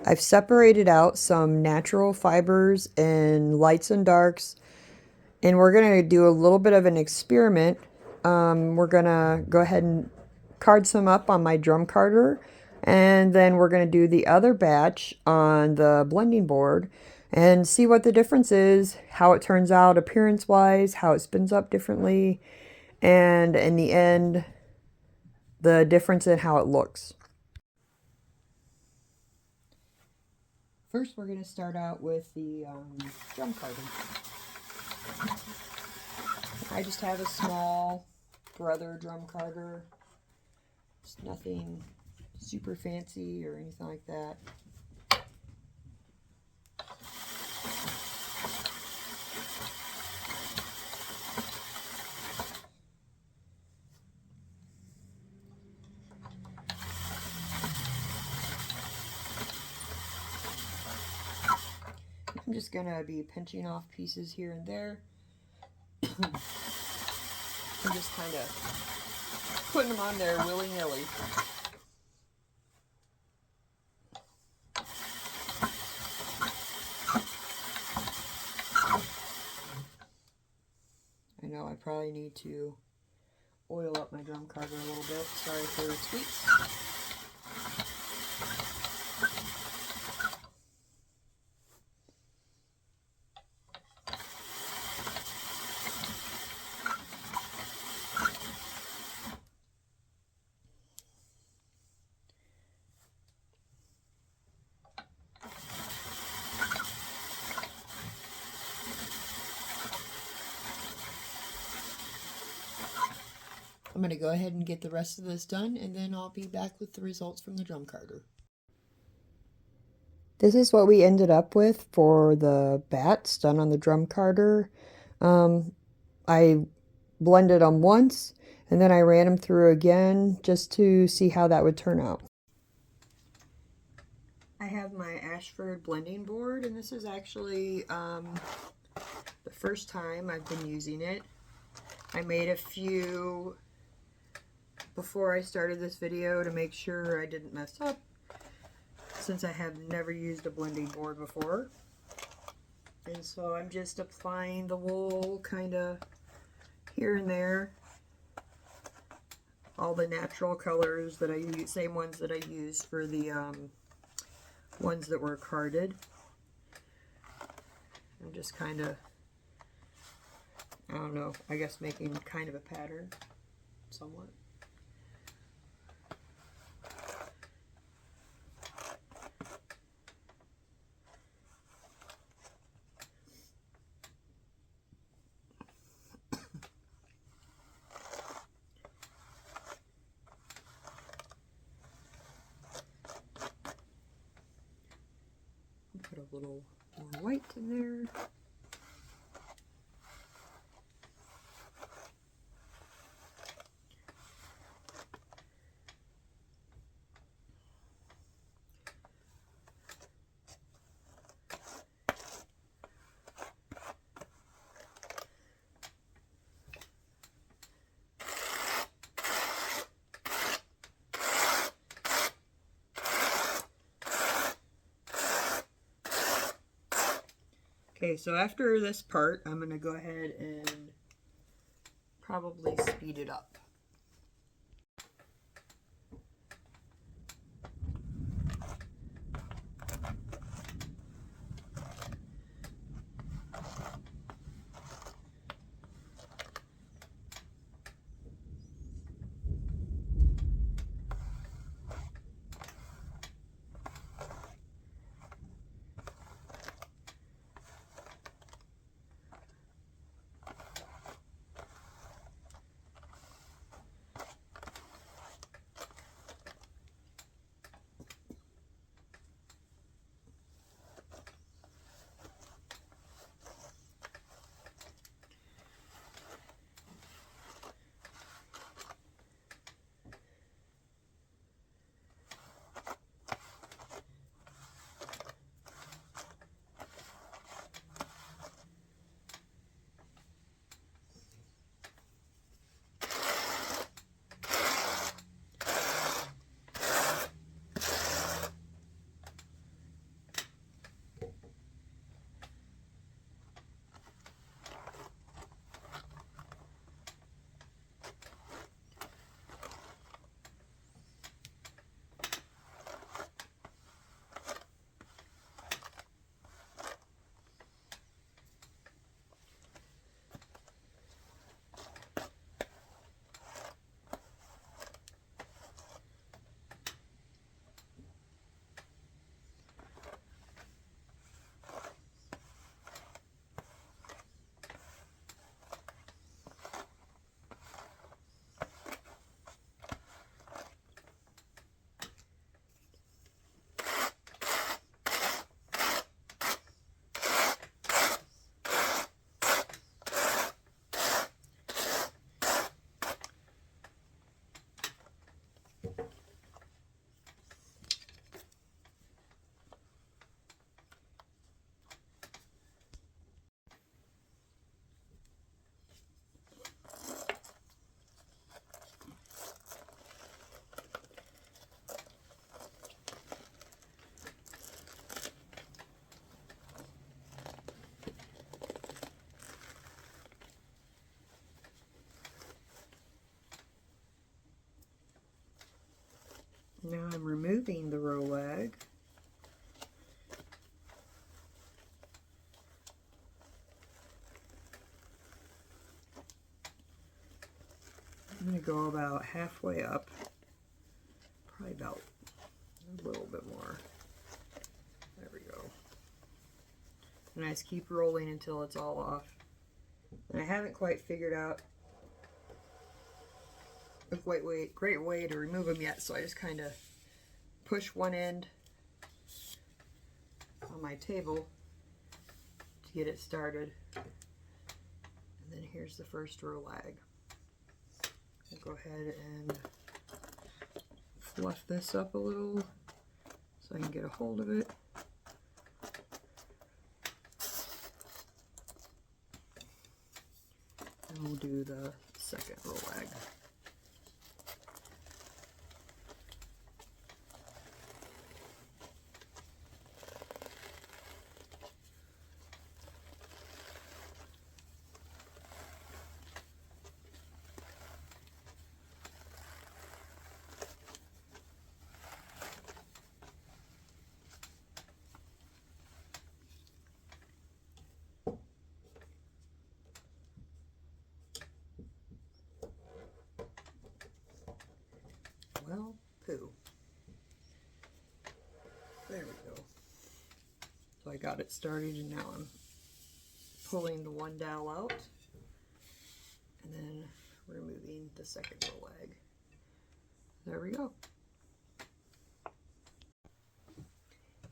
I've separated out some natural fibers and lights and darks, and we're going to do a little bit of an experiment. We're going to go ahead and card some up on my drum carder, and then we're going to do the other batch on the blending board and see what the difference is, how it turns out appearance wise, how it spins up differently, and in the end, the difference in how it looks. First, we're going to start out with the drum carder. I just have a small Brother drum carder. It's nothing super fancy or anything like that. I'm just going to be pinching off pieces here and there. I'm just kind of putting them on there willy-nilly. I know I probably need to oil up my drum carder a little bit. Sorry for the squeaks. I'm going to go ahead and get the rest of this done, and then I'll be back with the results from the drum carder. This is what we ended up with for the bats done on the drum carder. I blended them once, and then I ran them through again just to see how that would turn out. I have my Ashford blending board, and this is actually the first time I've been using it. I made a few before I started this video to make sure I didn't mess up, since I have never used a blending board before. And so I'm just applying the wool kind of here and there. All the natural colors that I use, same ones that I used for the ones that were carded. I'm just kind of, I don't know, I guess making kind of a pattern, somewhat. Put a little more white in there. Okay, so after this part, I'm going to go ahead and probably speed it up. I'm removing the rolag. I'm going to go about halfway up, probably about a little bit more. There we go. And I just keep rolling until it's all off. And I haven't quite figured out a great way to remove them yet, so I just kind of push one end on my table to get it started. And then here's the first rolag. I'll go ahead and fluff this up a little so I can get a hold of it. And we'll do the second rolag. Well, poo. There we go. So I got it started, and now I'm pulling the one dowel out and then removing the second rolag. There we go.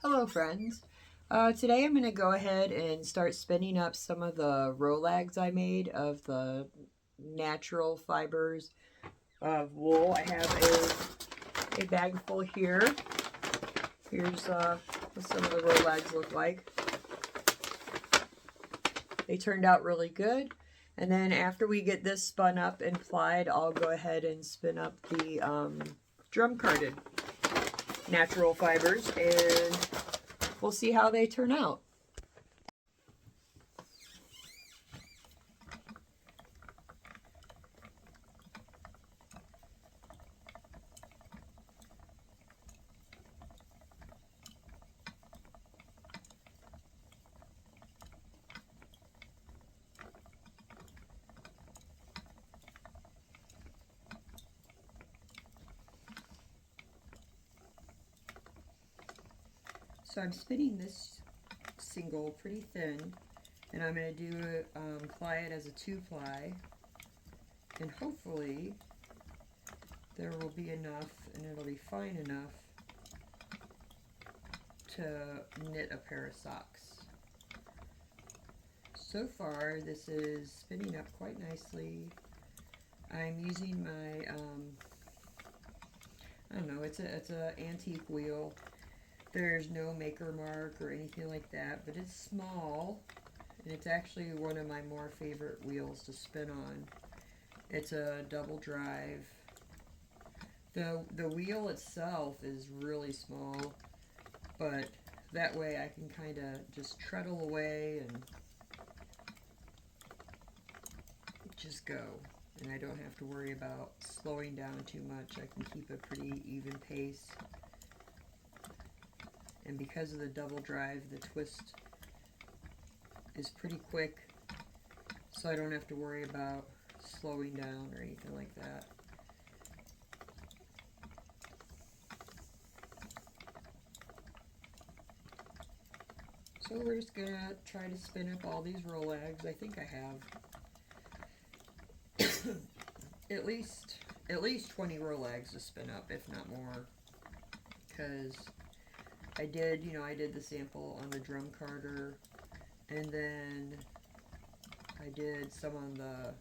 Hello friends. Today I'm going to go ahead and start spinning up some of the rolags I made of the natural fibers of wool. I have a bag full here. Here's what some of the rolags look like. They turned out really good. And then after we get this spun up and plied, I'll go ahead and spin up the drum carded natural fibers, and we'll see how they turn out. So I'm spinning this single pretty thin, and I'm going to do it, ply it as a 2-ply, and hopefully there will be enough and it'll be fine enough to knit a pair of socks. So far this is spinning up quite nicely. I'm using my, I don't know, it's a antique wheel. There's no maker mark or anything like that, but it's small, and it's actually one of my more favorite wheels to spin on. It's a double drive. The wheel itself is really small, but that way I can kind of just treadle away and just go. And I don't have to worry about slowing down too much. I can keep a pretty even pace. And because of the double drive, the twist is pretty quick, so I don't have to worry about slowing down or anything like that. So we're just gonna try to spin up all these rolags. I think I have at least 20 rolags to spin up, if not more, because I did the sample on the drum carder, and then I did some on the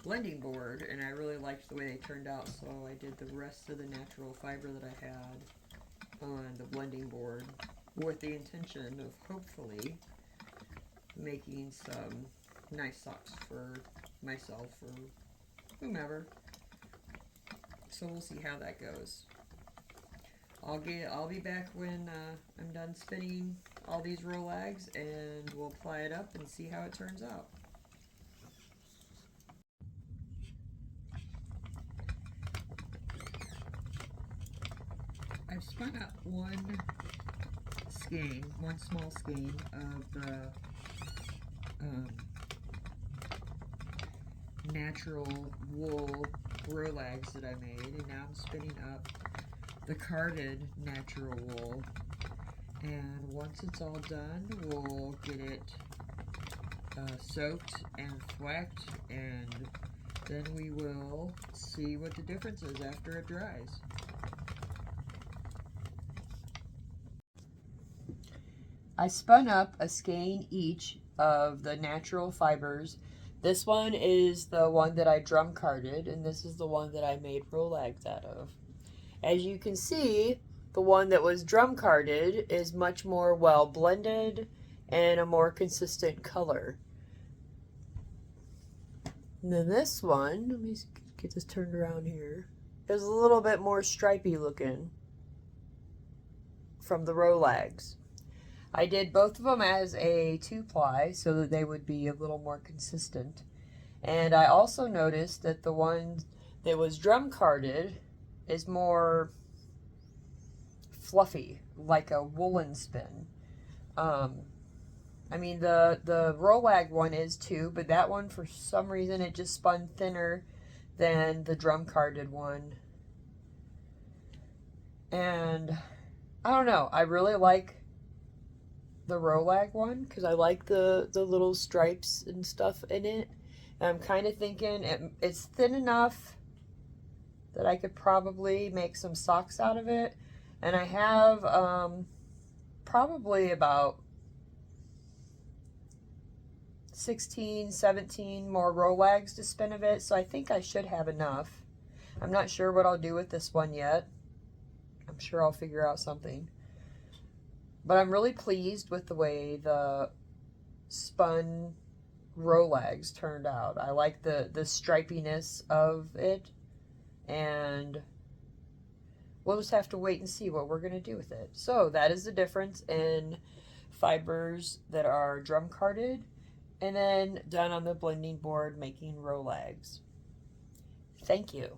blending board, and I really liked the way they turned out, so I did the rest of the natural fiber that I had on the blending board with the intention of hopefully making some nice socks for myself or whomever. So we'll see how that goes. I'll be back when I'm done spinning all these rolags, and we'll ply it up and see how it turns out. spun up one skein, one small skein of the natural wool rolags that I made, and now I'm spinning up the carded natural wool. And once it's all done, we'll get it soaked and thwacked, and then we will see what the difference is after it dries. I spun up a skein each of the natural fibers. This one is the one that I drum carded, and this is the one that I made rolags out of. As you can see, the one that was drum carded is much more well blended and a more consistent color. And then this one, let me get this turned around here, is a little bit more stripy looking from the rolags. I did both of them as a 2-ply so that they would be a little more consistent. And I also noticed that the one that was drum carded is more fluffy, like a woolen spin. I mean, the rolag one is too, but that one, for some reason, it just spun thinner than the drum carded one. And I don't know, I really like the rolag one because I like the little stripes and stuff in it. And I'm kind of thinking it's thin enough that I could probably make some socks out of it. And I have probably about 16, 17 more rolags to spin of it, so I think I should have enough. I'm not sure what I'll do with this one yet. I'm sure I'll figure out something. But I'm really pleased with the way the spun rolags turned out. I like the stripiness of it, and we'll just have to wait and see what we're going to do with it. So that is the difference in fibers that are drum carded and then done on the blending board making rolags. Thank you.